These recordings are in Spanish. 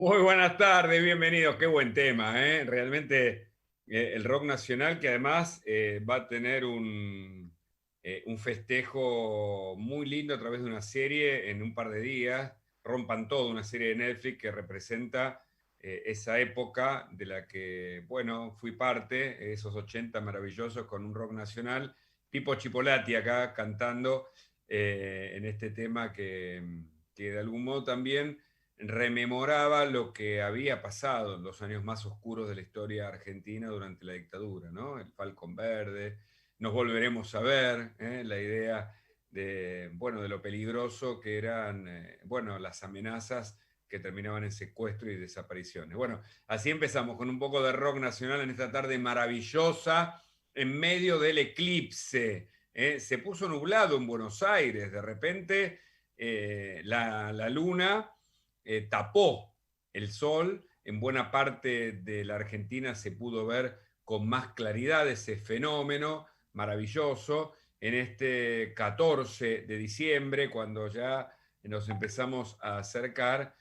Muy buenas tardes, bienvenidos. Qué buen tema, ¿eh? Realmente el rock nacional que además va a tener un festejo muy lindo a través de una serie en un par de días. Rompan todo, una serie de Netflix que representa esa época de la que, bueno, fui parte, esos 80 maravillosos con un rock nacional. Pipo Chipolati acá cantando en este tema que de algún modo también rememoraba lo que había pasado en los años más oscuros de la historia argentina durante la dictadura, ¿no? El Falcón Verde, nos volveremos a ver, ¿eh? La idea de, bueno, de lo peligroso que eran, bueno, las amenazas que terminaban en secuestro y desapariciones. Bueno, así empezamos con un poco de rock nacional en esta tarde maravillosa, en medio del eclipse. Se puso nublado en Buenos Aires, de repente la luna tapó el sol. En buena parte de la Argentina se pudo ver con más claridad ese fenómeno maravilloso en este 14 de diciembre, cuando ya nos empezamos a acercar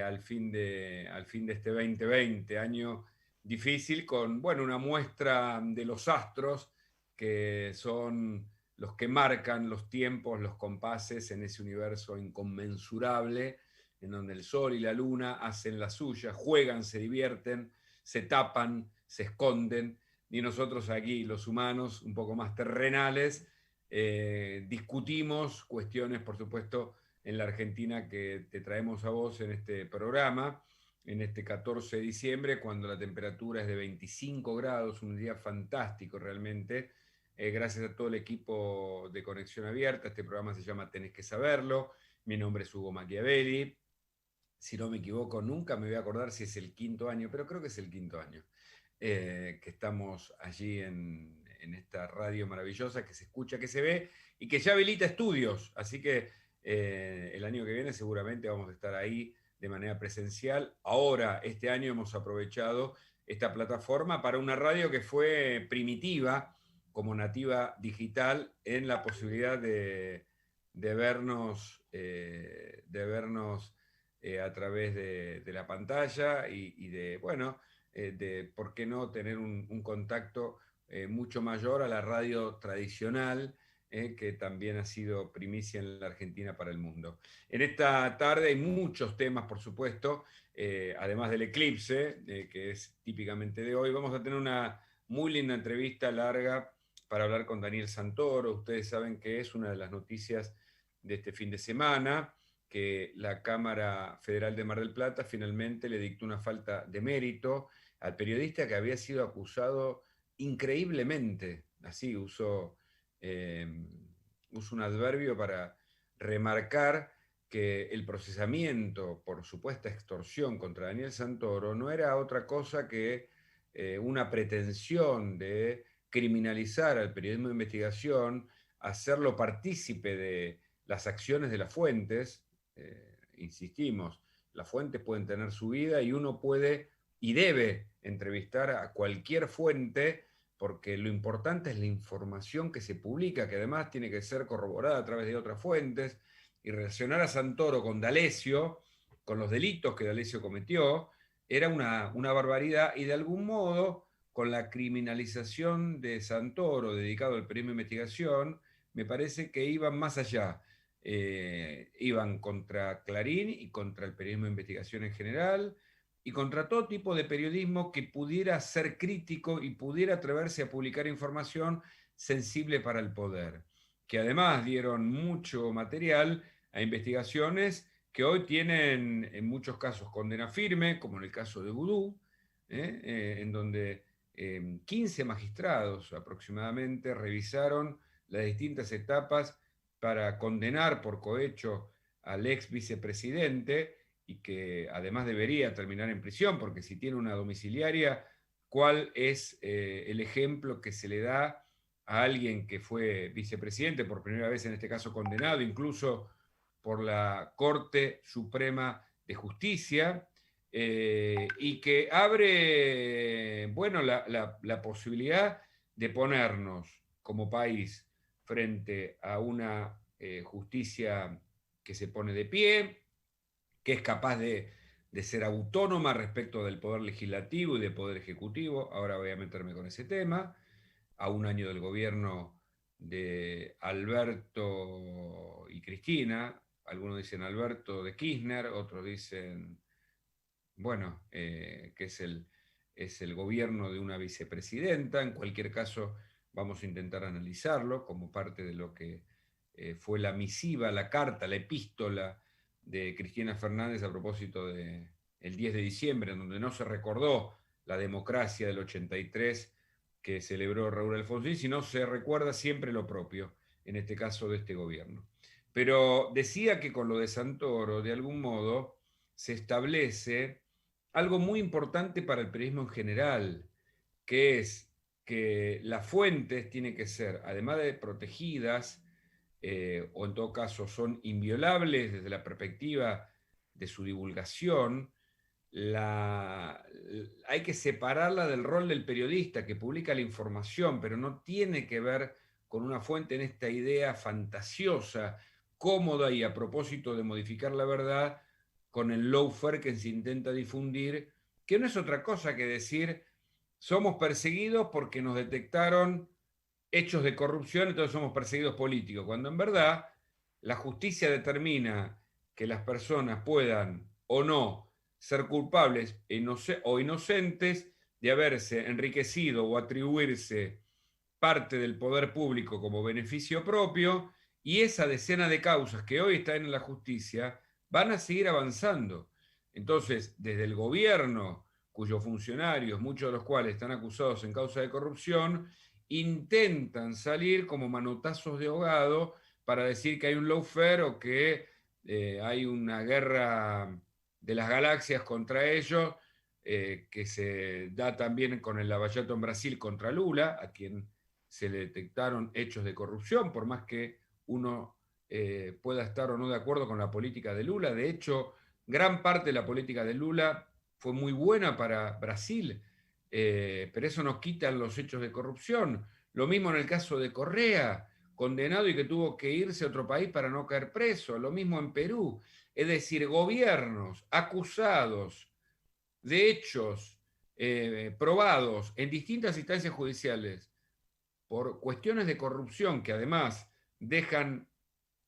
al fin de este 2020, año difícil, con bueno, una muestra de los astros que son los que marcan los tiempos, los compases en ese universo inconmensurable en donde el sol y la luna hacen la suya, juegan, se divierten, se tapan, se esconden, y nosotros aquí, los humanos, un poco más terrenales, discutimos cuestiones, por supuesto, en la Argentina que te traemos a vos en este programa, en este 14 de diciembre, cuando la temperatura es de 25 grados, un día fantástico realmente. Gracias a todo el equipo de Conexión Abierta, este programa se llama Tenés que saberlo. Mi nombre es Hugo Machiavelli, si no me equivoco, nunca me voy a acordar si es el quinto año, pero creo que es el quinto año, que estamos allí en esta radio maravillosa que se escucha, que se ve y que ya habilita estudios. Así que el año que viene seguramente vamos a estar ahí de manera presencial. Ahora, este año hemos aprovechado esta plataforma para una radio que fue primitiva como nativa digital en la posibilidad de vernos a través de la pantalla y de, bueno, de por qué no tener un contacto mucho mayor a la radio tradicional, que también ha sido primicia en la Argentina para el mundo. En esta tarde hay muchos temas, por supuesto, además del eclipse, que es típicamente de hoy. Vamos a tener una muy linda entrevista larga para hablar con Daniel Santoro. Ustedes saben que es una de las noticias de este fin de semana, que la Cámara Federal de Mar del Plata finalmente le dictó una falta de mérito al periodista que había sido acusado increíblemente, así eh, uso un adverbio para remarcar que el procesamiento por supuesta extorsión contra Daniel Santoro no era otra cosa que una pretensión de criminalizar al periodismo de investigación, hacerlo partícipe de las acciones de las fuentes. Insistimos, las fuentes pueden tener su vida y uno puede y debe entrevistar a cualquier fuente, porque lo importante es la información que se publica, que además tiene que ser corroborada a través de otras fuentes, y relacionar a Santoro con D'Alessio, con los delitos que D'Alessio cometió, era una barbaridad, y de algún modo, con la criminalización de Santoro dedicado al periodismo de investigación, me parece que iban más allá. Iban contra Clarín y contra el periodismo de investigación en general y contra todo tipo de periodismo que pudiera ser crítico y pudiera atreverse a publicar información sensible para el poder, que además dieron mucho material a investigaciones que hoy tienen en muchos casos condena firme, como en el caso de Vudú, en donde 15 magistrados aproximadamente revisaron las distintas etapas para condenar por cohecho al ex vicepresidente, y que además debería terminar en prisión, porque si tiene una domiciliaria, ¿cuál es el ejemplo que se le da a alguien que fue vicepresidente por primera vez, en este caso condenado incluso por la Corte Suprema de Justicia, y que abre, bueno, la posibilidad de ponernos como país frente a una justicia que se pone de pie, que es capaz de ser autónoma respecto del poder legislativo y del poder ejecutivo. Ahora voy a meterme con ese tema. A un año del gobierno de Alberto y Cristina, algunos dicen Alberto de Kirchner, otros dicen, bueno, que es el gobierno de una vicepresidenta. En cualquier caso, vamos a intentar analizarlo como parte de lo que fue la misiva, la carta, la epístola de Cristina Fernández a propósito del 10 de diciembre, en donde no se recordó la democracia del 83 que celebró Raúl Alfonsín, sino se recuerda siempre lo propio, en este caso de este gobierno. Pero decía que con lo de Santoro, de algún modo, se establece algo muy importante para el periodismo en general, que es que las fuentes tienen que ser, además de protegidas, o en todo caso son inviolables desde la perspectiva de su divulgación, hay que separarla del rol del periodista que publica la información, pero no tiene que ver con una fuente en esta idea fantasiosa, cómoda y a propósito de modificar la verdad, con el lawfare que se intenta difundir, que no es otra cosa que decir, somos perseguidos porque nos detectaron hechos de corrupción, entonces somos perseguidos políticos, cuando en verdad la justicia determina que las personas puedan o no ser culpables o inocentes de haberse enriquecido o atribuirse parte del poder público como beneficio propio, y esa decena de causas que hoy están en la justicia van a seguir avanzando. Entonces, desde el gobierno, cuyos funcionarios, muchos de los cuales están acusados en causa de corrupción, intentan salir como manotazos de ahogado para decir que hay un lawfare o que hay una guerra de las galaxias contra ellos, que se da también con el Lavallato en Brasil contra Lula, a quien se le detectaron hechos de corrupción, por más que uno pueda estar o no de acuerdo con la política de Lula. De hecho, gran parte de la política de Lula fue muy buena para Brasil, pero eso nos quita los hechos de corrupción. Lo mismo en el caso de Correa, condenado y que tuvo que irse a otro país para no caer preso. Lo mismo en Perú. Es decir, gobiernos acusados de hechos probados en distintas instancias judiciales por cuestiones de corrupción que además dejan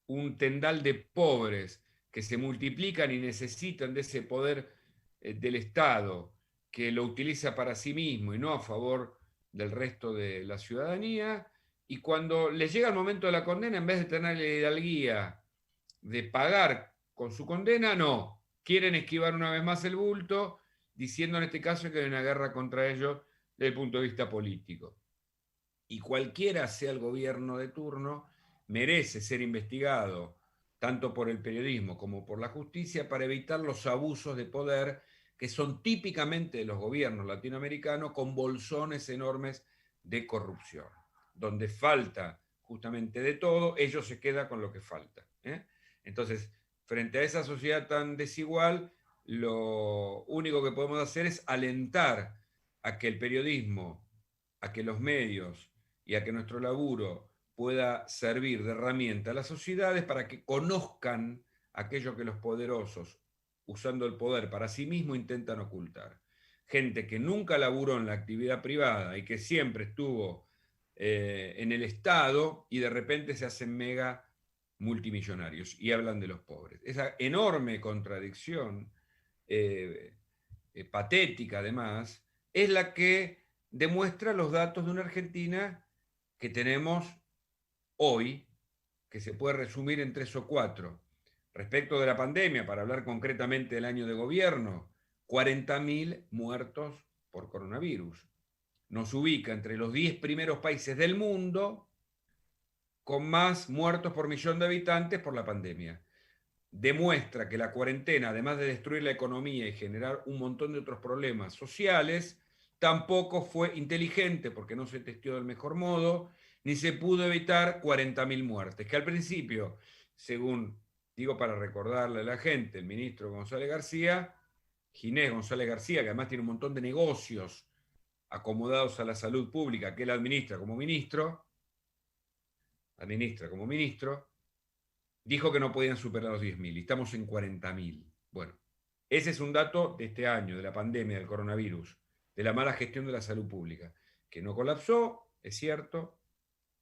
un tendal de pobres que se multiplican y necesitan de ese poder del Estado que lo utiliza para sí mismo y no a favor del resto de la ciudadanía, y cuando les llega el momento de la condena, en vez de tener la hidalguía de pagar con su condena, no, quieren esquivar una vez más el bulto, diciendo en este caso que hay una guerra contra ellos desde el punto de vista político. Y cualquiera sea el gobierno de turno, merece ser investigado tanto por el periodismo como por la justicia para evitar los abusos de poder que son típicamente de los gobiernos latinoamericanos, con bolsones enormes de corrupción, donde falta justamente de todo, ellos se quedan con lo que falta. Entonces, frente a esa sociedad tan desigual, lo único que podemos hacer es alentar a que el periodismo, a que los medios y a que nuestro laburo pueda servir de herramienta a las sociedades para que conozcan aquello que los poderosos, usando el poder para sí mismos, intentan ocultar. Gente que nunca laburó en la actividad privada y que siempre estuvo en el Estado y de repente se hacen mega multimillonarios y hablan de los pobres. Esa enorme contradicción, patética además, es la que demuestra los datos de una Argentina que tenemos hoy, que se puede resumir en tres o cuatro. Respecto de la pandemia, para hablar concretamente del año de gobierno, 40.000 muertos por coronavirus. Nos ubica entre los 10 primeros países del mundo con más muertos por millón de habitantes por la pandemia. Demuestra que la cuarentena, además de destruir la economía y generar un montón de otros problemas sociales, tampoco fue inteligente porque no se testeó del mejor modo, ni se pudo evitar 40.000 muertes, que al principio, según digo para recordarle a la gente, el ministro González García, Ginés González García, que además tiene un montón de negocios acomodados a la salud pública que él administra como ministro, dijo que no podían superar los 10.000 y estamos en 40.000. Bueno, Ese es un dato de este año, de la pandemia, del coronavirus, de la mala gestión de la salud pública, que no colapsó, es cierto,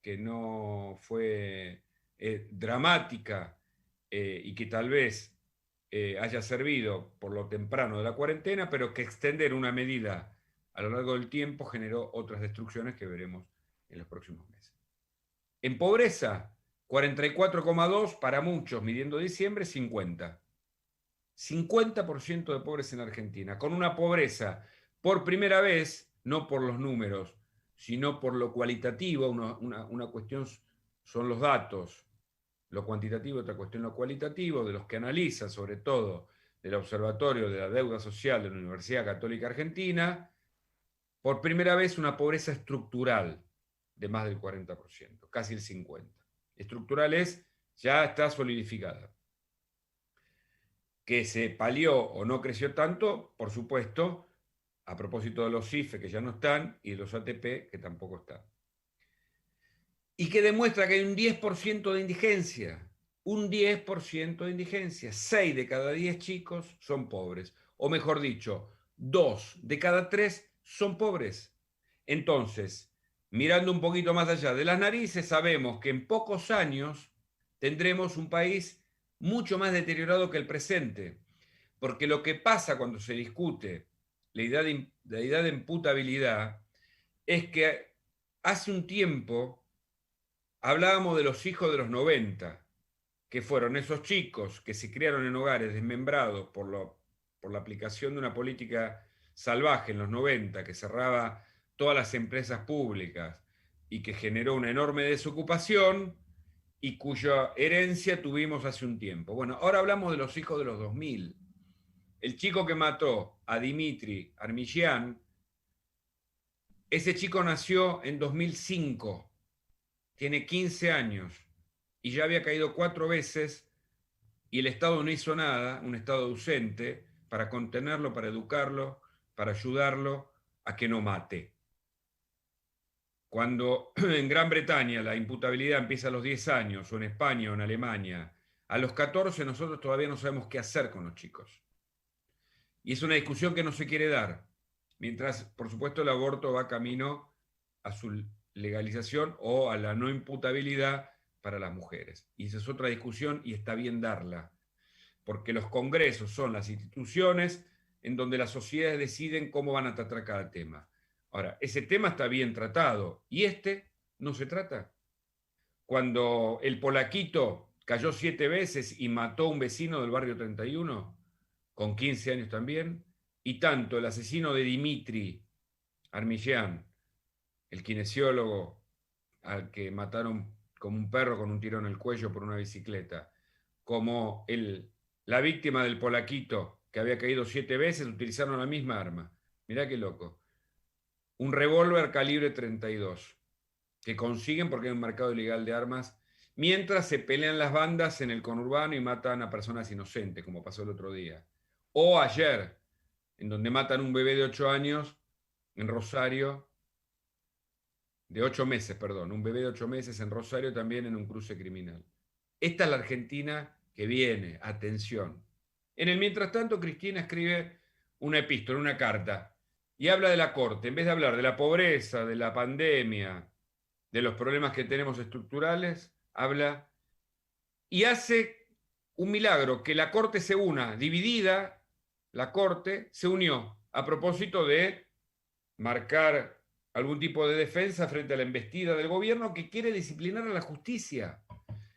que no fue dramática y que tal vez haya servido por lo temprano de la cuarentena, pero que extender una medida a lo largo del tiempo generó otras destrucciones que veremos en los próximos meses. En pobreza, 44,2 para muchos, midiendo diciembre, 50. 50% de pobres en Argentina, con una pobreza por primera vez, no por los números, sino por lo cualitativo, una cuestión son los datos, lo cuantitativo, otra cuestión lo cualitativo, de los que analiza sobre todo del Observatorio de la Deuda Social de la Universidad Católica Argentina, por primera vez una pobreza estructural de más del 40%, casi el 50%. Estructural es, ya está solidificada. Que se palió o no creció tanto, por supuesto, a propósito de los CIFE que ya no están y de los ATP que tampoco están. Y que demuestra que hay un 10% de indigencia. Un 10% de indigencia. 6 de cada 10 chicos son pobres. O mejor dicho, 2 de cada 3 son pobres. Entonces, mirando un poquito más allá de las narices, sabemos que en pocos años tendremos un país mucho más deteriorado que el presente. Porque lo que pasa cuando se discute la idea de imputabilidad es que hace un tiempo hablábamos de los hijos de los 90, que fueron esos chicos que se criaron en hogares desmembrados por la aplicación de una política salvaje en los 90, que cerraba todas las empresas públicas y que generó una enorme desocupación y cuya herencia tuvimos hace un tiempo. Bueno, ahora hablamos de los hijos de los 2000. El chico que mató a Dimitri Armillán, ese chico nació en 2005, tiene 15 años y ya había caído 4 veces y el Estado no hizo nada, un Estado ausente, para contenerlo, para educarlo, para ayudarlo a que no mate. Cuando en Gran Bretaña la imputabilidad empieza a los 10 años, o en España o en Alemania, a los 14 nosotros todavía no sabemos qué hacer con los chicos. Y es una discusión que no se quiere dar, mientras, por supuesto, el aborto va camino a su legalización o a la no imputabilidad para las mujeres. Y esa es otra discusión y está bien darla, porque los congresos son las instituciones en donde las sociedades deciden cómo van a tratar cada tema. Ahora, ese tema está bien tratado y este no se trata. Cuando el polaquito cayó 7 veces y mató a un vecino del barrio 31, con 15 años también, y tanto el asesino de Dimitri Armillán, el kinesiólogo al que mataron como un perro con un tiro en el cuello por una bicicleta, como la víctima del polaquito que había caído 7 veces, utilizaron la misma arma. Mirá qué loco. Un revólver calibre 32, que consiguen porque hay un mercado ilegal de armas, mientras se pelean las bandas en el conurbano y matan a personas inocentes, como pasó el otro día. O ayer, en donde matan un bebé de 8 años en Rosario, de 8 meses, perdón, un bebé de 8 meses en Rosario también en un cruce criminal. Esta es la Argentina que viene, atención. En el mientras tanto, Cristina escribe una epístola, una carta, y habla de la Corte, en vez de hablar de la pobreza, de la pandemia, de los problemas que tenemos estructurales, habla y hace un milagro, que la Corte se una, dividida, la Corte se unió a propósito de marcar algún tipo de defensa frente a la embestida del gobierno que quiere disciplinar a la justicia.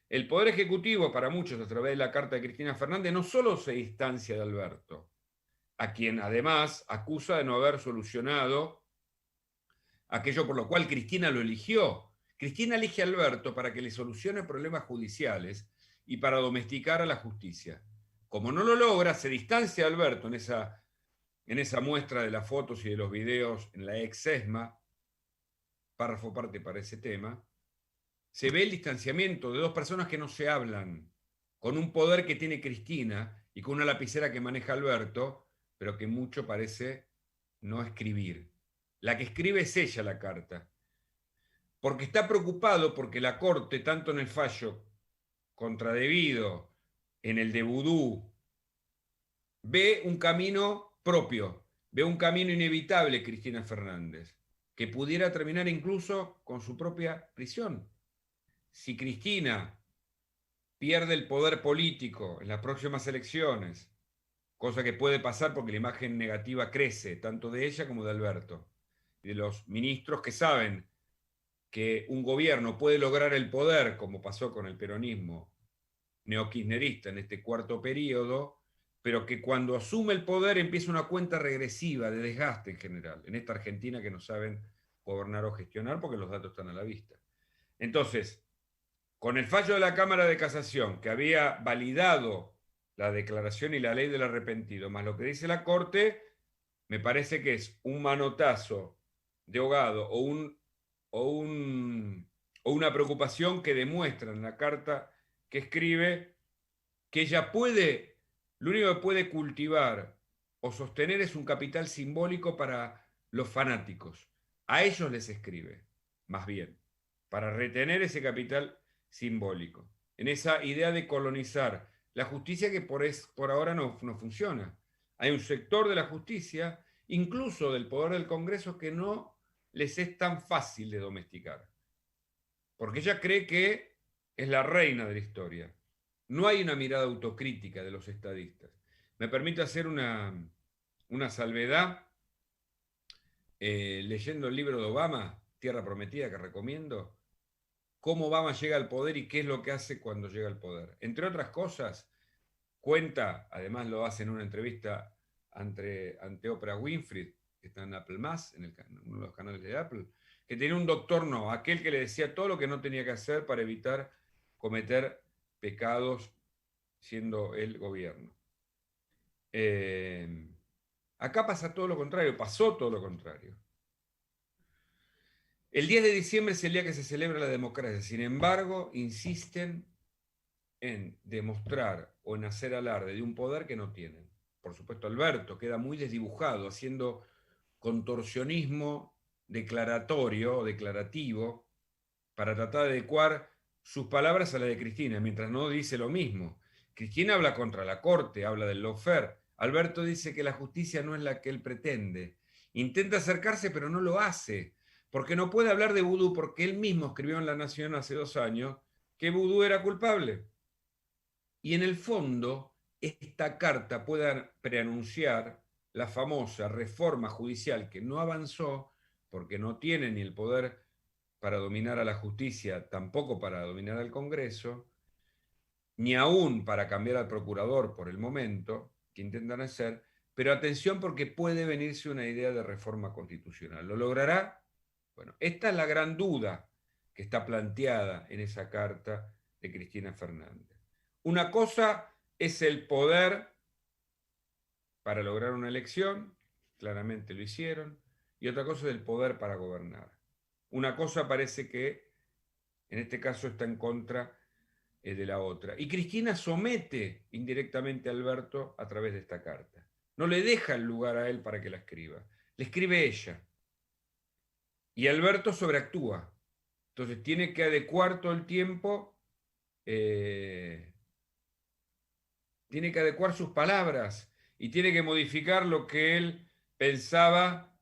El Poder Ejecutivo, para muchos, a través de la carta de Cristina Fernández, no solo se distancia de Alberto, a quien además acusa de no haber solucionado aquello por lo cual Cristina lo eligió. Cristina elige a Alberto para que le solucione problemas judiciales y para domesticar a la justicia. Como no lo logra, se distancia de Alberto en esa muestra de las fotos y de los videos en la ex ESMA, párrafo parte para ese tema, se ve el distanciamiento de dos personas que no se hablan, con un poder que tiene Cristina y con una lapicera que maneja Alberto, pero que mucho parece no escribir. La que escribe es ella la carta, porque está preocupado porque la Corte, tanto en el fallo contradebido, en el de Vudú ve un camino propio, ve un camino inevitable Cristina Fernández, que pudiera terminar incluso con su propia prisión. Si Cristina pierde el poder político en las próximas elecciones, cosa que puede pasar porque la imagen negativa crece, tanto de ella como de Alberto, y de los ministros que saben que un gobierno puede lograr el poder, como pasó con el peronismo neokirchnerista en este cuarto periodo, pero que cuando asume el poder empieza una cuenta regresiva de desgaste en general, en esta Argentina que no saben gobernar o gestionar porque los datos están a la vista. Entonces, con el fallo de la Cámara de Casación, que había validado la declaración y la ley del arrepentido, más lo que dice la Corte, me parece que es un manotazo de ahogado o, un, o una preocupación que demuestra en la carta que escribe que ella puede, lo único que puede cultivar o sostener es un capital simbólico para los fanáticos. A ellos les escribe, más bien, para retener ese capital simbólico, en esa idea de colonizar la justicia que por ahora no funciona. Hay un sector de la justicia, incluso del poder del Congreso, que no les es tan fácil de domesticar, porque ella cree que es la reina de la historia. No hay una mirada autocrítica de los estadistas. Me permite hacer una salvedad leyendo el libro de Obama, Tierra Prometida, que recomiendo, cómo Obama llega al poder y qué es lo que hace cuando llega al poder. Entre otras cosas, cuenta, además lo hace en una entrevista ante Oprah Winfrey, que está en Apple Más, en uno de los canales de Apple, que tenía un doctor no, aquel que le decía todo lo que no tenía que hacer para evitar cometer pecados siendo el gobierno. Eh, Acá pasa todo lo contrario, pasó todo lo contrario. El 10 de diciembre es el día que se celebra la democracia, sin embargo, insisten en demostrar o en hacer alarde de un poder que no tienen. Por supuesto, Alberto queda muy desdibujado, haciendo contorsionismo declaratorio o declarativo para tratar de adecuar sus palabras a las de Cristina, mientras no dice lo mismo. Cristina habla contra la corte, habla del lawfare. Alberto dice que la justicia no es la que él pretende. Intenta acercarse, pero no lo hace, porque no puede hablar de vudú, porque él mismo escribió en La Nación hace 2 años que vudú era culpable. Y en el fondo, esta carta puede preanunciar la famosa reforma judicial que no avanzó porque no tiene ni el poder para dominar a la justicia, tampoco para dominar al Congreso, ni aún para cambiar al procurador por el momento, que intentan hacer, pero atención porque puede venirse una idea de reforma constitucional. ¿Lo logrará? Bueno, esta es la gran duda que está planteada en esa carta de Cristina Fernández. Una cosa es el poder para lograr una elección, claramente lo hicieron, y otra cosa es el poder para gobernar. Una cosa parece que en este caso está en contra de la otra. Y Cristina somete indirectamente a Alberto a través de esta carta. No le deja el lugar a él para que la escriba. Le escribe ella. Y Alberto sobreactúa. Entonces tiene que adecuar todo el tiempo, eh, tiene que adecuar sus palabras y tiene que modificar lo que él pensaba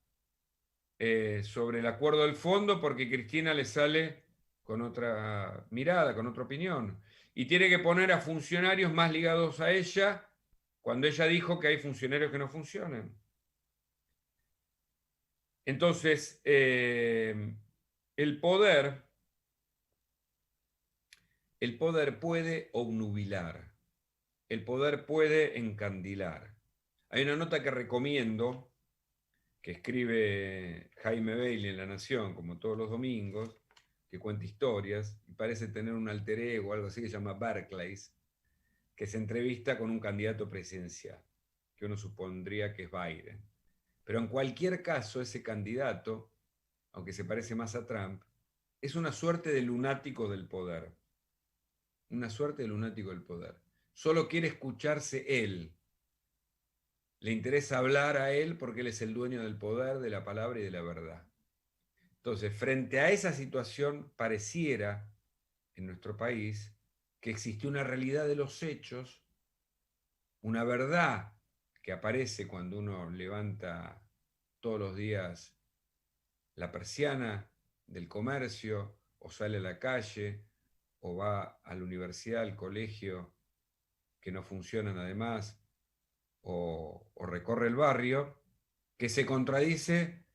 sobre el acuerdo del fondo porque Cristina le sale con otra mirada, con otra opinión. Y tiene que poner a funcionarios más ligados a ella cuando ella dijo que hay funcionarios que no funcionan. Entonces, el poder, el poder puede obnubilar, el poder puede encandilar. Hay una nota que recomiendo, que escribe Jaime Bailey en La Nación, como todos los domingos, que cuenta historias y parece tener un alter ego, algo así que se llama Barclays, que se entrevista con un candidato presidencial, que uno supondría que es Biden. Pero en cualquier caso, ese candidato, aunque se parece más a Trump, es una suerte de lunático del poder. Una suerte de lunático del poder. Solo quiere escucharse él. Le interesa hablar a él porque él es el dueño del poder, de la palabra y de la verdad. Entonces, frente a esa situación, pareciera en nuestro país que existe una realidad de los hechos, una verdad que aparece cuando uno levanta todos los días la persiana del comercio, o sale a la calle, o va a la universidad, al colegio, que no funcionan además, o recorre el barrio, que se contradice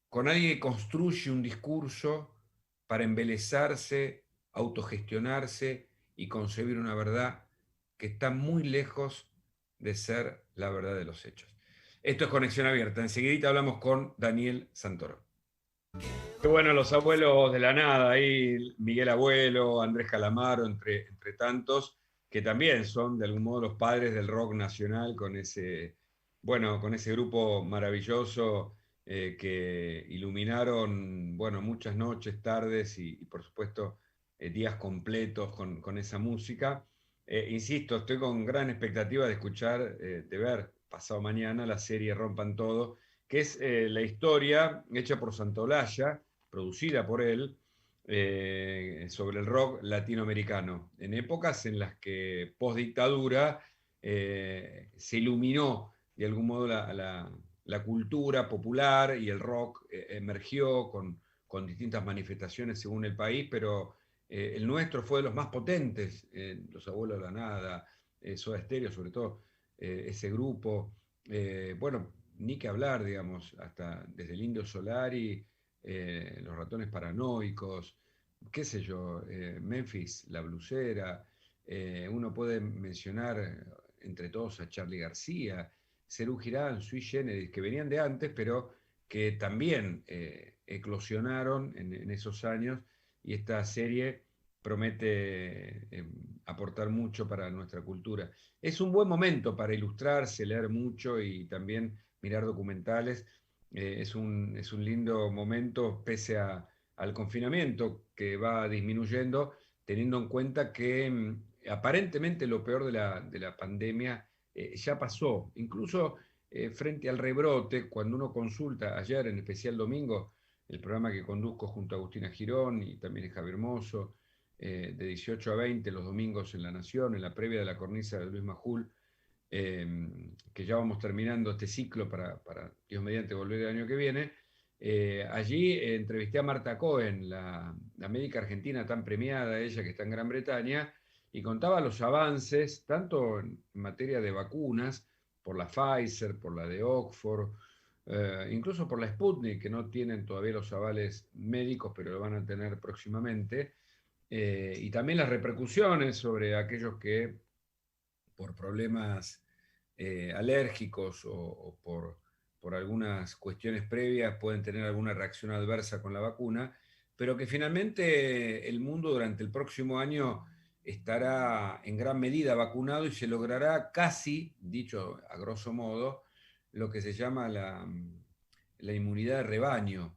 con alguien que construye un discurso para embelezarse, autogestionarse y concebir una verdad que está muy lejos de ser la verdad de los hechos. Esto es Conexión Abierta. Enseguida hablamos con Daniel Santoro. Qué bueno, los abuelos de la nada, ahí Miguel Abuelo, Andrés Calamaro, entre tantos, que también son de algún modo los padres del rock nacional con ese, bueno, con ese grupo maravilloso que iluminaron, bueno, muchas noches, tardes y por supuesto días completos con esa música. Insisto, estoy con gran expectativa de escuchar, de ver pasado mañana la serie Rompan Todo, que es la historia hecha por Santolaya, producida por él, sobre el rock latinoamericano, en épocas en las que post dictadura se iluminó de algún modo la cultura popular y el rock emergió con distintas manifestaciones según el país, pero el nuestro fue de los más potentes, Los Abuelos de la Nada, Soda Stereo sobre todo, ese grupo, bueno, ni que hablar, digamos, hasta desde el Indio Solari, los Ratones Paranoicos, qué sé yo, Memphis, La Blusera, uno puede mencionar entre todos a Charly García, Serú Girán, Sui Generis, que venían de antes, pero que también eclosionaron en esos años, y esta serie promete aportar mucho para nuestra cultura. Es un buen momento para ilustrarse, leer mucho y también mirar documentales. Es un lindo momento pese al confinamiento que va disminuyendo, teniendo en cuenta que aparentemente lo peor de la pandemia ya pasó. Incluso frente al rebrote, cuando uno consulta, ayer en especial domingo, el programa que conduzco junto a Agustina Girón y también Javier Hermoso, de 18 a 20 los domingos en La Nación, en la previa de la cornisa de Luis Majul, que ya vamos terminando este ciclo para Dios mediante volver el año que viene. Allí entrevisté a Marta Cohen, la médica argentina tan premiada, ella que está en Gran Bretaña, y contaba los avances, tanto en materia de vacunas, por la Pfizer, por la de Oxford, incluso por la Sputnik, que no tienen todavía los avales médicos, pero lo van a tener próximamente, y también las repercusiones sobre aquellos que por problemas alérgicos o por algunas cuestiones previas pueden tener alguna reacción adversa con la vacuna, pero que finalmente el mundo durante el próximo año estará en gran medida vacunado y se logrará casi, dicho a grosso modo, lo que se llama la inmunidad de rebaño.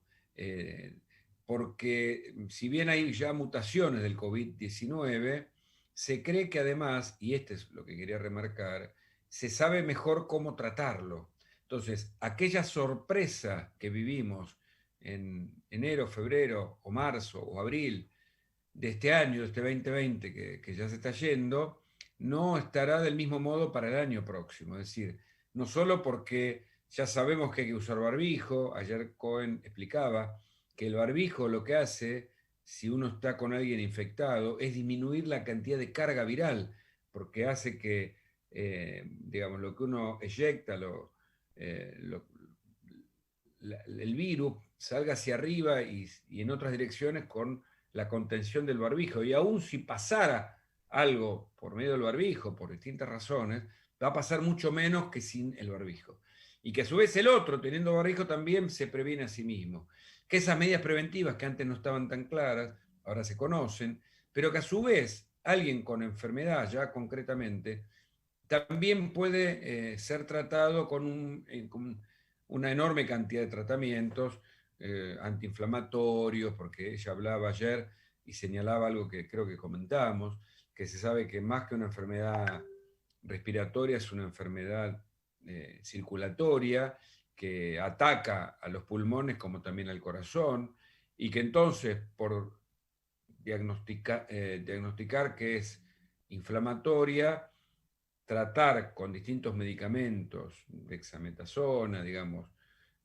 Porque si bien hay ya mutaciones del COVID-19, se cree que además, y este es lo que quería remarcar, se sabe mejor cómo tratarlo. Entonces, aquella sorpresa que vivimos en enero, febrero o marzo o abril de este año, de este 2020 que ya se está yendo, no estará del mismo modo para el año próximo. Es decir, no solo porque ya sabemos que hay que usar barbijo, ayer Cohen explicaba que el barbijo lo que hace, si uno está con alguien infectado, es disminuir la cantidad de carga viral, porque hace que, digamos, lo que uno eyecta, el virus salga hacia arriba y en otras direcciones con la contención del barbijo. Y aún si pasara algo por medio del barbijo, por distintas razones, va a pasar mucho menos que sin el barbijo. Y que a su vez el otro, teniendo barbijo, también se previene a sí mismo. Que esas medidas preventivas que antes no estaban tan claras, ahora se conocen, pero que a su vez alguien con enfermedad ya concretamente también puede ser tratado con una enorme cantidad de tratamientos antiinflamatorios, porque ella hablaba ayer y señalaba algo que creo que comentamos, que se sabe que más que una enfermedad respiratoria es una enfermedad circulatoria que ataca a los pulmones como también al corazón, y que entonces por diagnosticar que es inflamatoria, tratar con distintos medicamentos, dexametasona, digamos,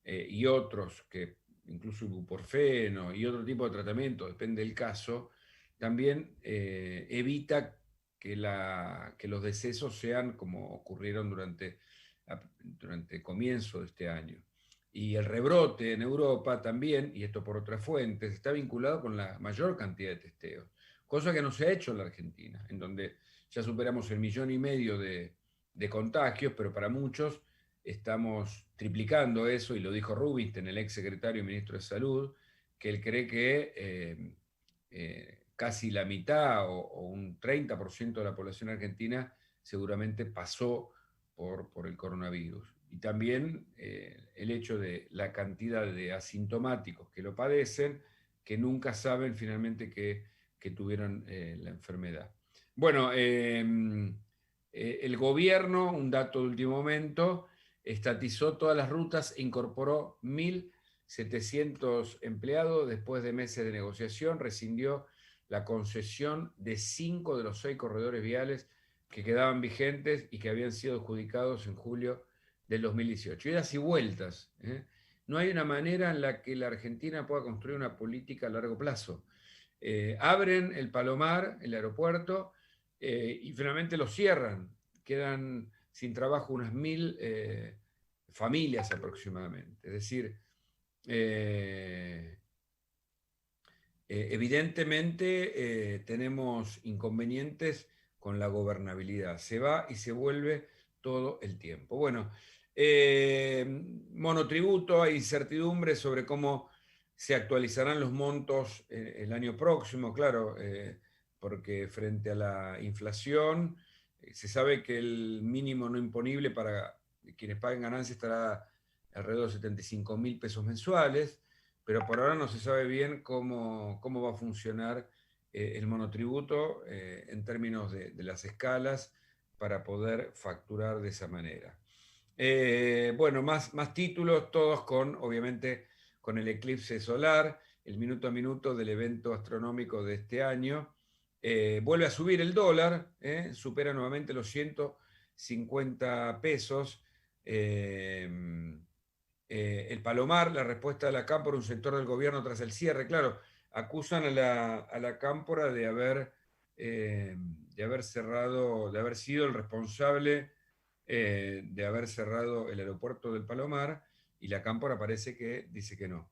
y otros, que incluso ibuprofeno y otro tipo de tratamiento, depende del caso, también evita que los decesos sean como ocurrieron durante el comienzo de este año. Y el rebrote en Europa también, y esto por otras fuentes, está vinculado con la mayor cantidad de testeos, cosa que no se ha hecho en la Argentina, en donde ya superamos el 1,5 millones de contagios, pero para muchos estamos triplicando eso, y lo dijo Rubinstein, el ex secretario y ministro de Salud, que él cree que casi la mitad o un 30% de la población argentina seguramente pasó por el coronavirus. Y también el hecho de la cantidad de asintomáticos que lo padecen, que nunca saben finalmente que tuvieron la enfermedad. Bueno, el gobierno, un dato de último momento, estatizó todas las rutas e incorporó 1.700 empleados después de meses de negociación, rescindió la concesión de 5 de los 6 corredores viales que quedaban vigentes y que habían sido adjudicados en julio del 2018. Idas y vueltas. No hay una manera en la que la Argentina pueda construir una política a largo plazo. Abren el Palomar, el aeropuerto, y finalmente lo cierran. Quedan sin trabajo unas 1.000 familias aproximadamente. Es decir, evidentemente tenemos inconvenientes con la gobernabilidad. Se va y se vuelve todo el tiempo. Bueno, monotributo, hay incertidumbre sobre cómo se actualizarán los montos el año próximo, claro, porque frente a la inflación se sabe que el mínimo no imponible para quienes paguen ganancias estará alrededor de 75.000 pesos mensuales, pero por ahora no se sabe bien cómo va a funcionar el monotributo en términos de las escalas para poder facturar de esa manera. Bueno, más títulos, todos obviamente, con el eclipse solar, el minuto a minuto del evento astronómico de este año. Vuelve a subir el dólar, supera nuevamente los 150 pesos. El Palomar, la respuesta de la Cámpora, un sector del gobierno tras el cierre. Claro, acusan a la Cámpora de haber cerrado, de haber sido el responsable de haber cerrado el aeropuerto del Palomar, y la Cámpora parece que dice que no.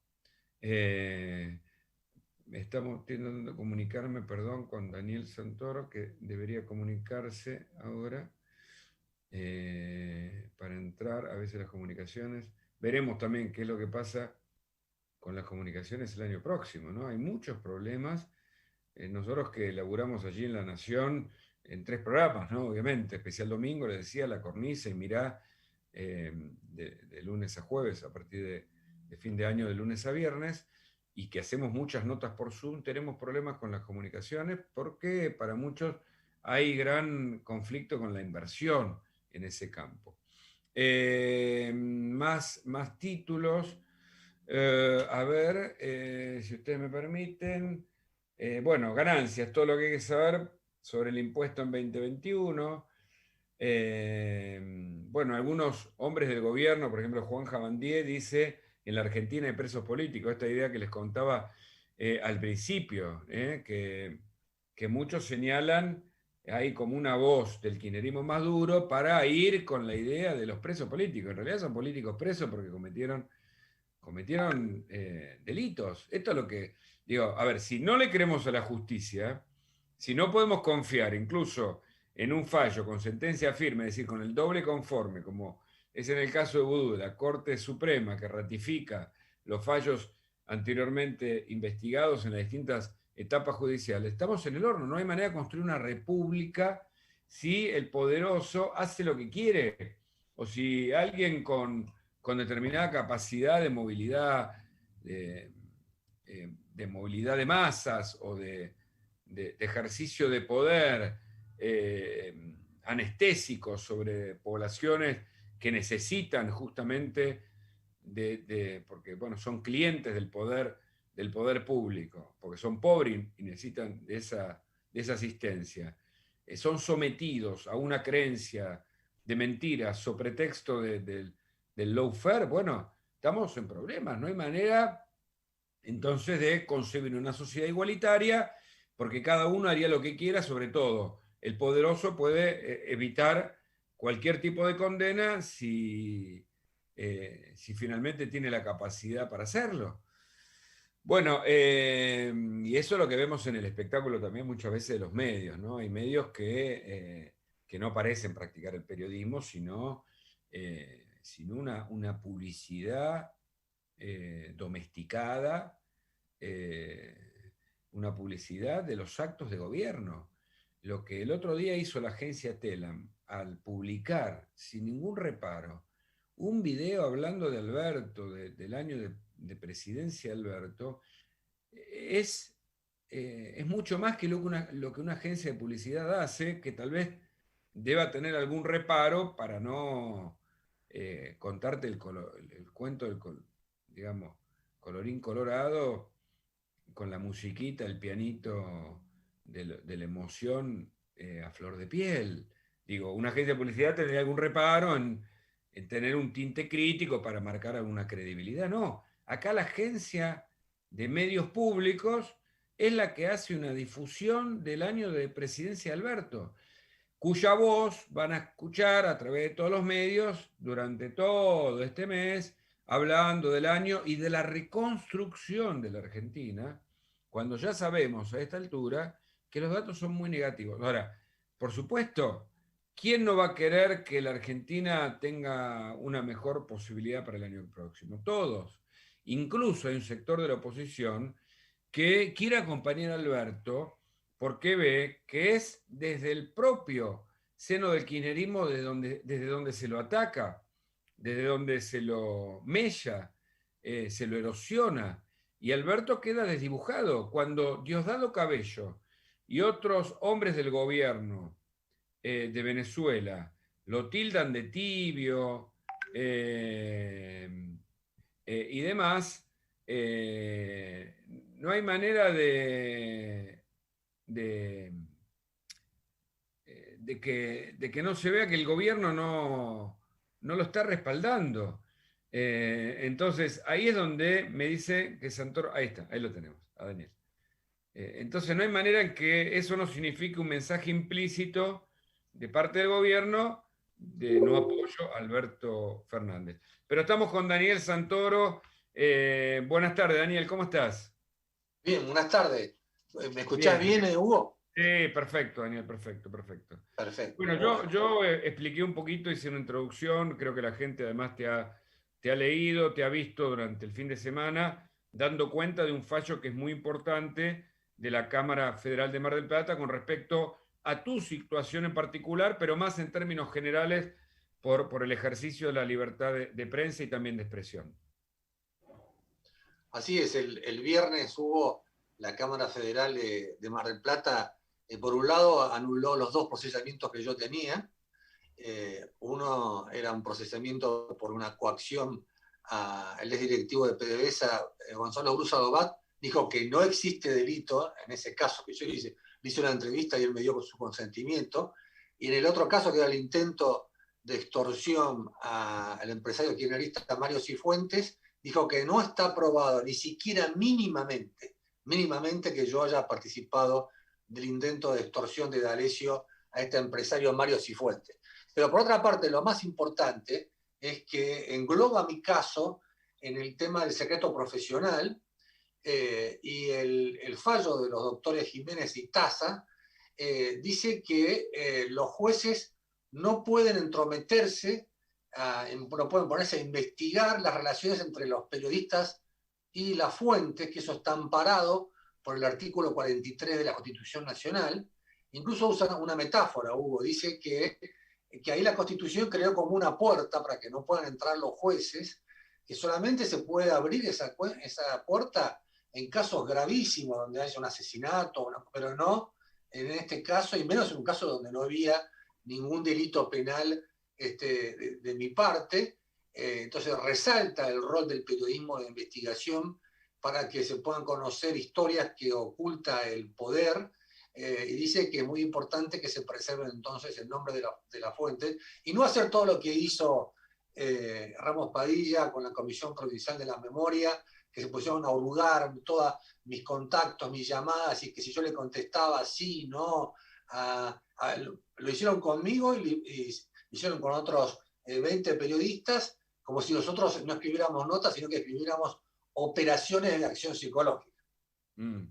Estamos intentando comunicarme, perdón, con Daniel Santoro, que debería comunicarse ahora para entrar a veces las comunicaciones. Veremos también qué es lo que pasa con las comunicaciones el año próximo, ¿no? Hay muchos problemas. Nosotros que laburamos allí en La Nación, en 3 programas, ¿no? Obviamente, Especial Domingo, le decía, La Cornisa y Mirá, de lunes a jueves, a partir de fin de año, de lunes a viernes, y que hacemos muchas notas por Zoom, tenemos problemas con las comunicaciones porque para muchos hay gran conflicto con la inversión en ese campo. Más títulos. A ver, si ustedes me permiten. Bueno, ganancias, todo lo que hay que saber sobre el impuesto en 2021. Bueno, algunos hombres del gobierno, por ejemplo, Juan Javandié, dice: en la Argentina hay presos políticos. Esta idea que les contaba al principio, que muchos señalan ahí como una voz del kirchnerismo más duro para ir con la idea de los presos políticos. En realidad son políticos presos porque cometieron delitos. Esto es lo que digo. A ver, si no le creemos a la justicia, si no podemos confiar incluso en un fallo con sentencia firme, es decir, con el doble conforme, como es en el caso de Vudú, la Corte Suprema, que ratifica los fallos anteriormente investigados en las distintas etapas judiciales, estamos en el horno. No hay manera de construir una república si el poderoso hace lo que quiere, o si alguien con determinada capacidad de movilidad de masas o de ejercicio de poder anestésico sobre poblaciones que necesitan justamente porque bueno, son clientes del poder público, porque son pobres y necesitan de esa asistencia. son sometidos a una creencia de mentiras sobre pretexto del lawfare, bueno, estamos en problemas, no hay manera entonces de concebir una sociedad igualitaria, porque cada uno haría lo que quiera, sobre todo el poderoso puede evitar cualquier tipo de condena si finalmente tiene la capacidad para hacerlo. Bueno, y eso es lo que vemos en el espectáculo también muchas veces de los medios, ¿no? Hay medios que no parecen practicar el periodismo, sino una publicidad domesticada, una publicidad de los actos de gobierno. Lo que el otro día hizo la agencia Telam al publicar sin ningún reparo un video hablando de Alberto, del año de presidencia de Alberto, es mucho más que lo que una agencia de publicidad hace, que tal vez deba tener algún reparo para no contarte el cuento digamos, colorín colorado, con la musiquita, el pianito de la emoción a flor de piel. Digo, una agencia de publicidad tendría algún reparo en tener un tinte crítico para marcar alguna credibilidad. No, acá la agencia de medios públicos es la que hace una difusión del año de presidencia de Alberto, cuya voz van a escuchar a través de todos los medios durante todo este mes, hablando del año y de la reconstrucción de la Argentina, cuando ya sabemos a esta altura que los datos son muy negativos. Ahora, por supuesto, ¿quién no va a querer que la Argentina tenga una mejor posibilidad para el año próximo? Todos. Incluso hay un sector de la oposición que quiere acompañar a Alberto porque ve que es desde el propio seno del kirchnerismo desde donde se lo ataca, desde donde se lo mella, se lo erosiona. Y Alberto queda desdibujado cuando Diosdado Cabello y otros hombres del gobierno de Venezuela lo tildan de tibio y demás. No hay manera de, de que no se vea que el gobierno no lo está respaldando. Entonces, ahí es donde me dice que Santoro, ahí está, ahí lo tenemos, a Daniel. Entonces, no hay manera en que eso no signifique un mensaje implícito de parte del gobierno de no apoyo a Alberto Fernández. Pero estamos con Daniel Santoro. Buenas tardes, Daniel, ¿cómo estás? Bien, buenas tardes. ¿Me escuchás Bien. bien, Hugo? Sí, perfecto, Daniel, perfecto, perfecto. Perfecto. Bueno, yo expliqué un poquito, hice una introducción, creo que la gente además te ha leído, te ha visto durante el fin de semana, dando cuenta de un fallo que es muy importante de la Cámara Federal de Mar del Plata con respecto a tu situación en particular, pero más en términos generales por el ejercicio de la libertad de prensa y también de expresión. Así es, el viernes hubo la Cámara Federal de Mar del Plata, por un lado anuló los dos procesamientos que yo tenía. Uno era un procesamiento por una coacción al exdirectivo de PDVSA, Gonzalo Brusa Dobat, dijo que no existe delito en ese caso, que yo le hice una entrevista y él me dio su consentimiento. Y en el otro caso, que era el intento de extorsión al empresario kirchnerista Mario Cifuentes, dijo que no está probado ni siquiera mínimamente que yo haya participado del intento de extorsión de D'Alessio a este empresario Mario Cifuentes. Pero por otra parte, lo más importante es que engloba mi caso en el tema del secreto profesional y el fallo de los doctores Jiménez y Taza dice que los jueces no pueden entrometerse, no pueden ponerse a investigar las relaciones entre los periodistas y las fuentes, que eso está amparado por el artículo 43 de la Constitución Nacional. Incluso usa una metáfora, Hugo, dice que ahí la Constitución creó como una puerta para que no puedan entrar los jueces, que solamente se puede abrir esa puerta en casos gravísimos, donde haya un asesinato, pero no en este caso, y menos en un caso donde no había ningún delito penal de mi parte. Entonces resalta el rol del periodismo de investigación para que se puedan conocer historias que oculta el poder y dice que es muy importante que se preserve entonces el nombre de la fuente y no hacer todo lo que hizo Ramos Padilla con la Comisión Provincial de la Memoria, que se pusieron a hurgar todos mis contactos, mis llamadas, y que si yo le contestaba sí, no, lo hicieron conmigo y hicieron con otros 20 periodistas, como si nosotros no escribiéramos notas, sino que escribiéramos operaciones de acción psicológica. Mm.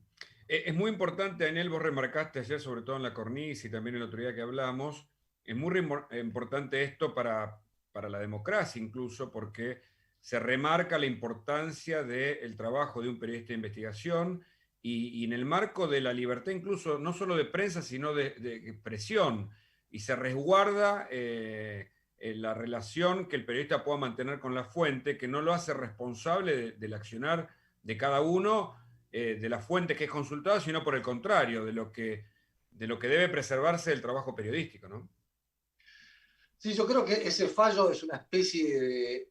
Es muy importante, Daniel, vos remarcaste ayer, sobre todo en la cornisa y también el otro día que hablamos, es muy importante esto para la democracia incluso, porque se remarca la importancia del trabajo de un periodista de investigación y en el marco de la libertad incluso, no solo de prensa, sino de expresión, y se resguarda la relación que el periodista pueda mantener con la fuente, que no lo hace responsable del accionar de cada uno, de la fuente que es consultada, sino por el contrario, de lo que debe preservarse del trabajo periodístico, ¿no? Sí, yo creo que ese fallo es una especie de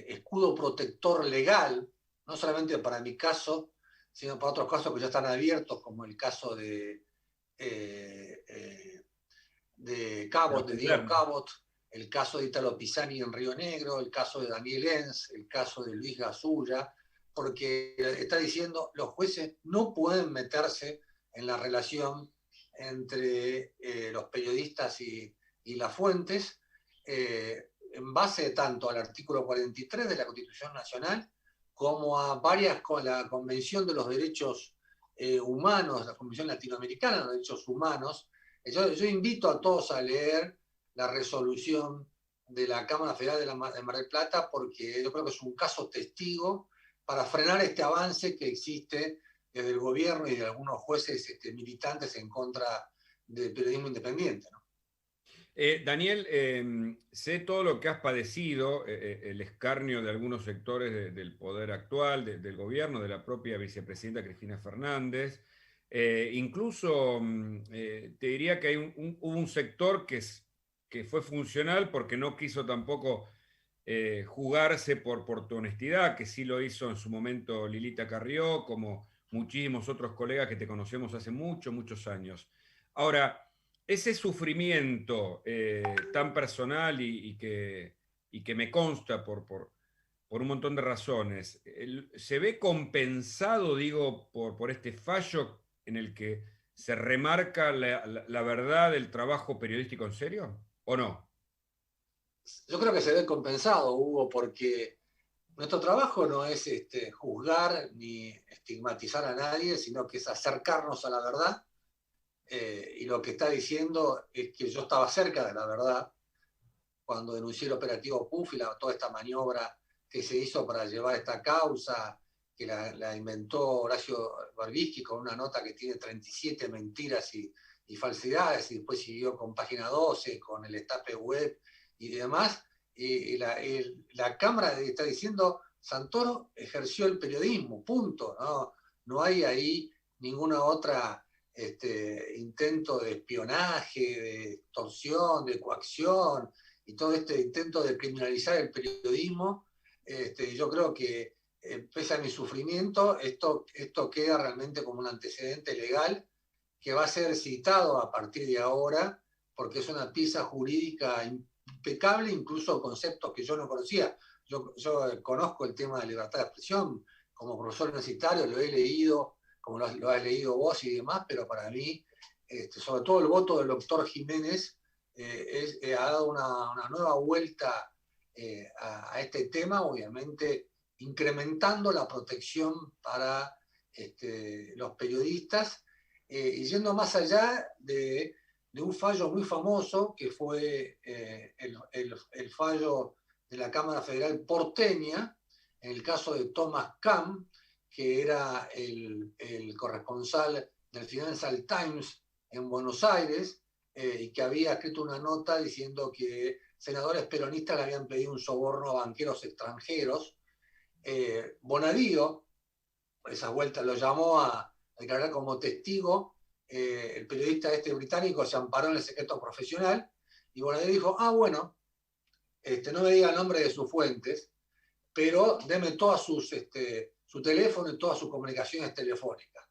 escudo protector legal, no solamente para mi caso, sino para otros casos que ya están abiertos, como el caso de Cabot, de Diego Cabot, el caso de Italo Pisani en Río Negro, el caso de Daniel Enz, el caso de Luis Gasulla, porque está diciendo los jueces no pueden meterse en la relación entre los periodistas y las fuentes, en base tanto al artículo 43 de la Constitución Nacional como a con la Convención de los Derechos Humanos, la Convención Latinoamericana de los Derechos Humanos. Yo invito a todos a leer la resolución de la Cámara Federal de Mar del Plata, porque yo creo que es un caso testigo para frenar este avance que existe desde el gobierno y de algunos jueces militantes en contra del periodismo independiente, ¿no? Daniel, sé todo lo que has padecido, el escarnio de algunos sectores del poder actual, del gobierno, de la propia vicepresidenta Cristina Fernández. Incluso te diría que hubo un sector que fue funcional porque no quiso tampoco jugarse por tu honestidad, que sí lo hizo en su momento Lilita Carrió, como muchísimos otros colegas que te conocemos hace muchos años. Ahora, ese sufrimiento tan personal y que me consta por un montón de razones, ¿se ve compensado, digo, por este fallo en el que se remarca la verdad del trabajo periodístico en serio? ¿O no? Yo creo que se ve compensado, Hugo, porque nuestro trabajo no es juzgar ni estigmatizar a nadie, sino que es acercarnos a la verdad. Y lo que está diciendo es que yo estaba cerca de la verdad cuando denuncié el operativo PUF y toda esta maniobra que se hizo para llevar esta causa, que la inventó Horacio Berbisky con una nota que tiene 37 mentiras y falsedades, y después siguió con Página 12, con el Estape Web y demás. Y la Cámara está diciendo, Santoro ejerció el periodismo, punto. No hay ahí ninguna otra intento de espionaje, de extorsión, de coacción, y todo este intento de criminalizar el periodismo. Yo creo que, pese a mi sufrimiento, esto queda realmente como un antecedente legal que va a ser citado a partir de ahora, porque es una pieza jurídica impecable, incluso conceptos que yo no conocía. Yo conozco el tema de libertad de expresión, como profesor universitario lo he leído, como lo has leído vos y demás, pero para mí, sobre todo el voto del doctor Jiménez, ha dado una nueva vuelta a este tema, obviamente incrementando la protección para los periodistas, y yendo más allá de un fallo muy famoso, que fue el fallo de la Cámara Federal porteña, en el caso de Thomas Kahn, que era el corresponsal del Financial Times en Buenos Aires, y que había escrito una nota diciendo que senadores peronistas le habían pedido un soborno a banqueros extranjeros. Bonadío, esa vuelta, lo llamó a declarar como testigo. El periodista británico se amparó en el secreto profesional, y Bonadío dijo, bueno, no me diga el nombre de sus fuentes, pero deme todas su teléfono y todas sus comunicaciones telefónicas.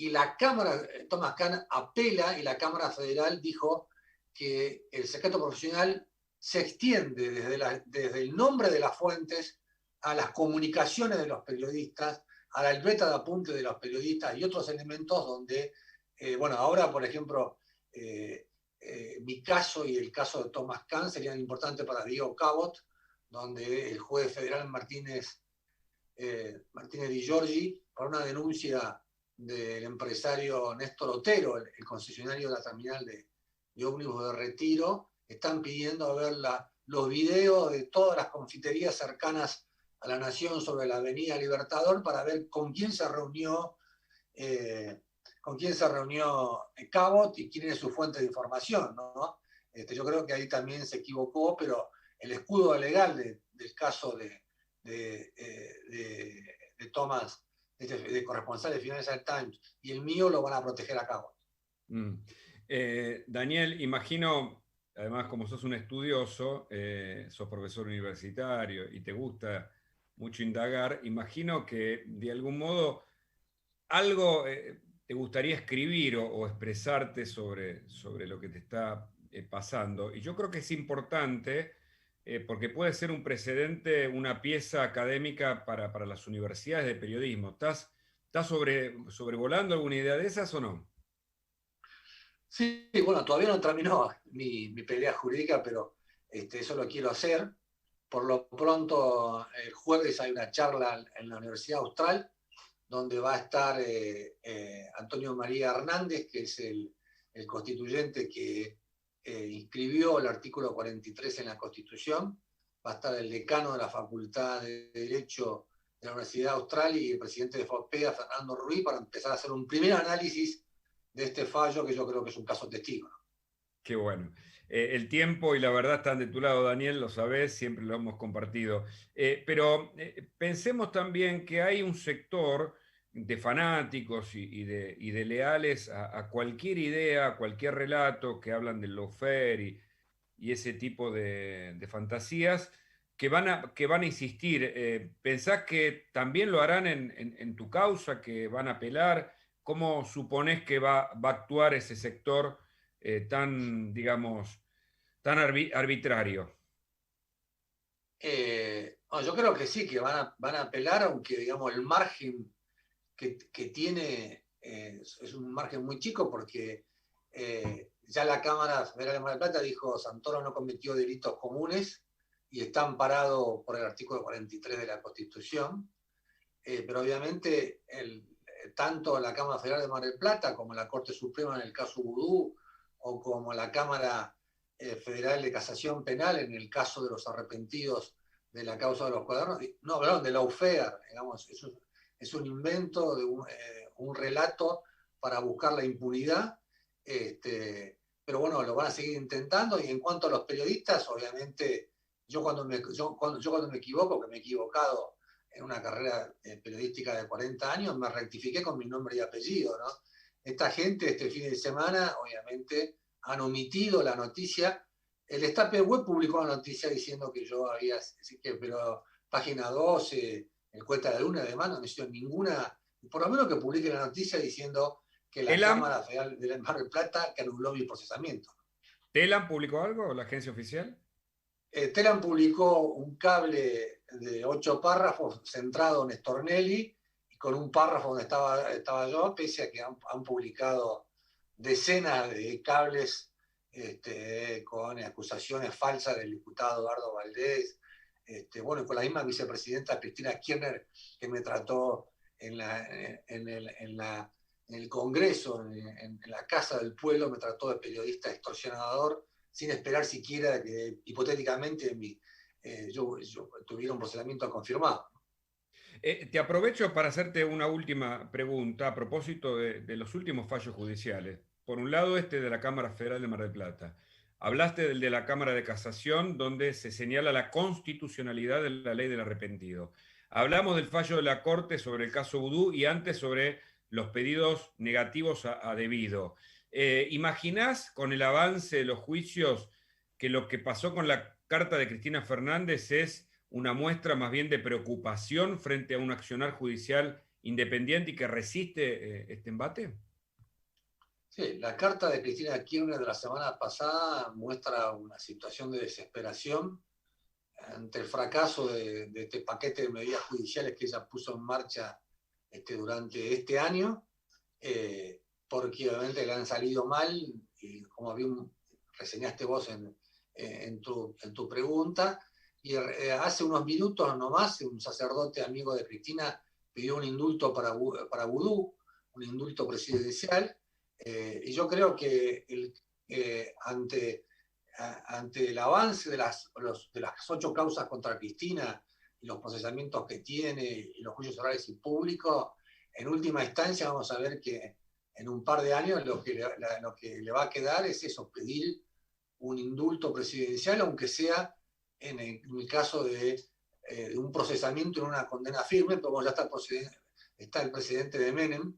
y la Cámara, Thomas Kahn apela y la Cámara Federal dijo que el secreto profesional se extiende desde el nombre de las fuentes a las comunicaciones de los periodistas, a la libreta de apunte de los periodistas y otros elementos donde, bueno, ahora, por ejemplo, mi caso y el caso de Thomas Kahn serían importantes para Diego Cabot, donde el juez federal Martínez Di Giorgi, por una denuncia del empresario Néstor Otero, el concesionario de la terminal de ómnibus de Retiro, están pidiendo ver los videos de todas las confiterías cercanas a la Nación sobre la Avenida Libertador para ver con quién se reunió Cabot y quién es su fuente de información, ¿no? Yo creo que ahí también se equivocó, pero el escudo legal del caso de Thomas, de corresponsal de Financial Times, y el mío lo van a proteger a Cabot. Daniel, imagino, además como sos un estudioso, sos profesor universitario y te gusta mucho indagar, imagino que de algún modo algo te gustaría escribir o expresarte sobre lo que te está pasando. Y yo creo que es importante porque puede ser un precedente, una pieza académica para las universidades de periodismo. ¿Estás sobrevolando alguna idea de esas o no? Sí, bueno, todavía no terminó mi pelea jurídica, pero eso lo quiero hacer. Por lo pronto, el jueves hay una charla en la Universidad Austral, donde va a estar Antonio María Hernández, que es el constituyente que inscribió el artículo 43 en la Constitución. Va a estar el decano de la Facultad de Derecho de la Universidad Austral y el presidente de FOPEA, Fernando Ruiz, para empezar a hacer un primer análisis de este fallo, que yo creo que es un caso testigo. Qué bueno. El tiempo y la verdad están de tu lado, Daniel, lo sabés, siempre lo hemos compartido. Pero pensemos también que hay un sector de fanáticos y de leales a cualquier idea, a cualquier relato que hablan del lawfare y ese tipo de fantasías que van a insistir. ¿Pensás que también lo harán en tu causa, que van a apelar? ¿Cómo suponés que va a actuar ese sector tan, digamos, tan arbitrario? No, yo creo que sí, que van a apelar, aunque digamos el margen que tiene es un margen muy chico, porque ya la Cámara Federal de Mar del Plata dijo Santoro no cometió delitos comunes y está amparado por el artículo 43 de la Constitución, pero obviamente tanto la Cámara Federal de Mar del Plata como la Corte Suprema en el caso Vudú, o como la Cámara Federal de Casación Penal en el caso de los arrepentidos de la causa de los cuadernos, no hablaron de lawfare, digamos, es un invento, de un relato para buscar la impunidad, pero bueno, lo van a seguir intentando. Y en cuanto a los periodistas, obviamente, yo cuando me equivoco, que me he equivocado en una carrera periodística de 40 años, me rectifiqué con mi nombre y apellido, ¿no? Esta gente este fin de semana, obviamente, han omitido la noticia. El Destape Web publicó la noticia diciendo que yo había, pero página 12, el Cuenta de Luna, además, no me hicieron ninguna, por lo menos que publique la noticia diciendo que la Cámara Federal de Mar del Plata que anuló mi procesamiento. ¿Telam publicó algo, la agencia oficial? Telam publicó un cable de 8 párrafos centrado en Stornelli, y con un párrafo donde estaba yo, pese a que han publicado decenas de cables con acusaciones falsas del diputado Eduardo Valdés, bueno, con la misma vicepresidenta Cristina Kirchner, que me trató en el Congreso, en la Casa del Pueblo, me trató de periodista extorsionador, sin esperar siquiera que hipotéticamente yo tuviera un procesamiento confirmado. Te aprovecho para hacerte una última pregunta a propósito de los últimos fallos judiciales. Por un lado, este de la Cámara Federal de Mar del Plata. Hablaste del de la Cámara de Casación, donde se señala la constitucionalidad de la ley del arrepentido. Hablamos del fallo de la Corte sobre el caso Vudú y antes sobre los pedidos negativos a debido. ¿Imaginás con el avance de los juicios que lo que pasó con la carta de Cristina Fernández es una muestra más bien de preocupación frente a un accionar judicial independiente y que resiste este embate? Sí, la carta de Cristina Kirchner de la semana pasada muestra una situación de desesperación ante el fracaso de este paquete de medidas judiciales que ella puso en marcha durante este año, porque obviamente le han salido mal, y como bien reseñaste vos en tu pregunta, y hace unos minutos nomás un sacerdote amigo de Cristina pidió un indulto para Vudú, un indulto presidencial, y yo creo que ante el avance de las 8 causas contra Cristina y los procesamientos que tiene y los juicios orales y públicos, en última instancia vamos a ver que en un par de años lo que le va a quedar es eso, pedir un indulto presidencial, aunque sea en el caso de un procesamiento en una condena firme, pero ya está el presidente de Menem,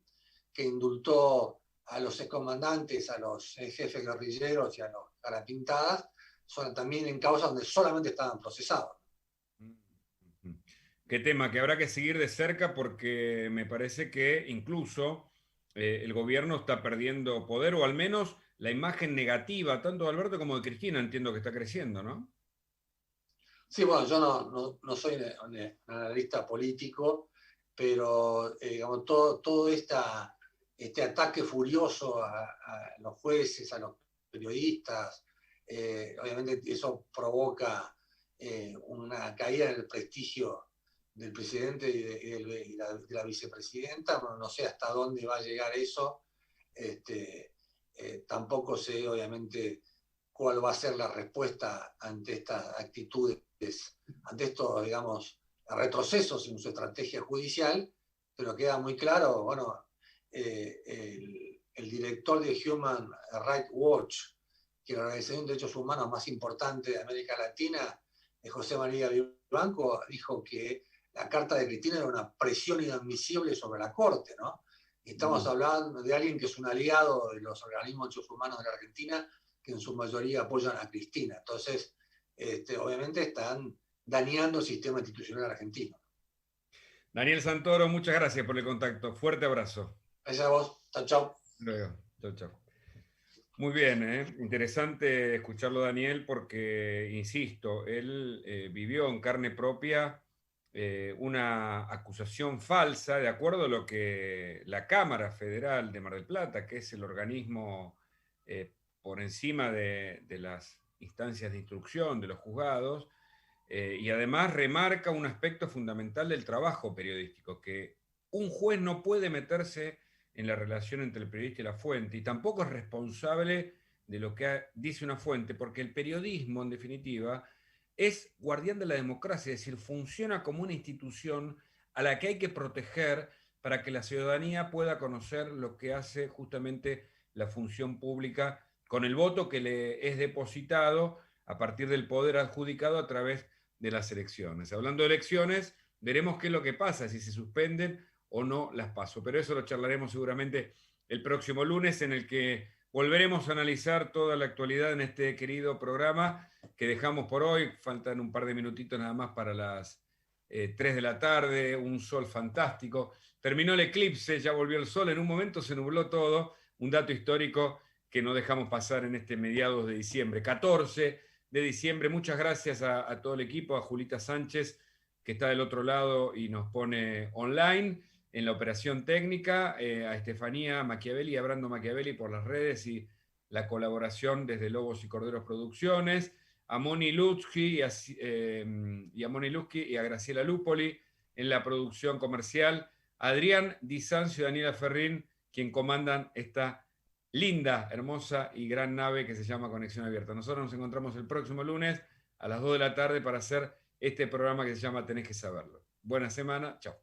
que indultó a los excomandantes, a los jefes guerrilleros y a los carapintadas, son también en causas donde solamente estaban procesados. Qué tema que habrá que seguir de cerca porque me parece que incluso el gobierno está perdiendo poder, o al menos la imagen negativa, tanto de Alberto como de Cristina, entiendo que está creciendo, ¿no? Sí, bueno, yo no soy un analista político, pero digamos, todo este ataque furioso a los jueces, a los periodistas, obviamente eso provoca una caída en el prestigio del presidente y de la vicepresidenta. Bueno, no sé hasta dónde va a llegar eso. Tampoco sé, obviamente, cuál va a ser la respuesta ante estas actitudes, ante estos, digamos, retrocesos en su estrategia judicial, pero queda muy claro, bueno, el director de Human Rights Watch, que es la organización de derechos humanos más importante de América Latina, José María Vivanco, dijo que la carta de Cristina era una presión inadmisible sobre la Corte, ¿no? Y estamos hablando de alguien que es un aliado de los organismos de derechos humanos de la Argentina, que en su mayoría apoyan a Cristina. Entonces, obviamente están dañando el sistema institucional argentino. Daniel Santoro, muchas gracias por el contacto. Fuerte abrazo. Gracias a vos. Chao, chao. Luego. Chau, chau. Muy bien, interesante escucharlo, Daniel, porque, insisto, él vivió en carne propia una acusación falsa, de acuerdo a lo que la Cámara Federal de Mar del Plata, que es el organismo por encima de las instancias de instrucción de los juzgados, y además remarca un aspecto fundamental del trabajo periodístico, que un juez no puede meterse en la relación entre el periodista y la fuente, y tampoco es responsable de lo que dice una fuente, porque el periodismo, en definitiva, es guardián de la democracia, es decir, funciona como una institución a la que hay que proteger para que la ciudadanía pueda conocer lo que hace justamente la función pública con el voto que le es depositado a partir del poder adjudicado a través de las elecciones. Hablando de elecciones, veremos qué es lo que pasa, si se suspenden o no las paso. Pero eso lo charlaremos seguramente el próximo lunes, en el que volveremos a analizar toda la actualidad en este querido programa que dejamos por hoy. Faltan un par de minutitos nada más para las 3 de la tarde, un sol fantástico. Terminó el eclipse, ya volvió el sol, en un momento se nubló todo, un dato histórico que no dejamos pasar en este mediados de diciembre, 14 de diciembre. Muchas gracias a todo el equipo, a Julita Sánchez, que está del otro lado y nos pone online en la operación técnica, a Estefanía Machiavelli y a Brando Machiavelli por las redes y la colaboración desde Lobos y Corderos Producciones, a Moni Lutzki y a Graciela Lupoli en la producción comercial, a Adrián Di Sancio y Daniela Ferrín, quien comandan esta linda, hermosa y gran nave que se llama Conexión Abierta. Nosotros nos encontramos el próximo lunes a las 2 de la tarde para hacer este programa que se llama Tenés que saberlo. Buena semana, chao.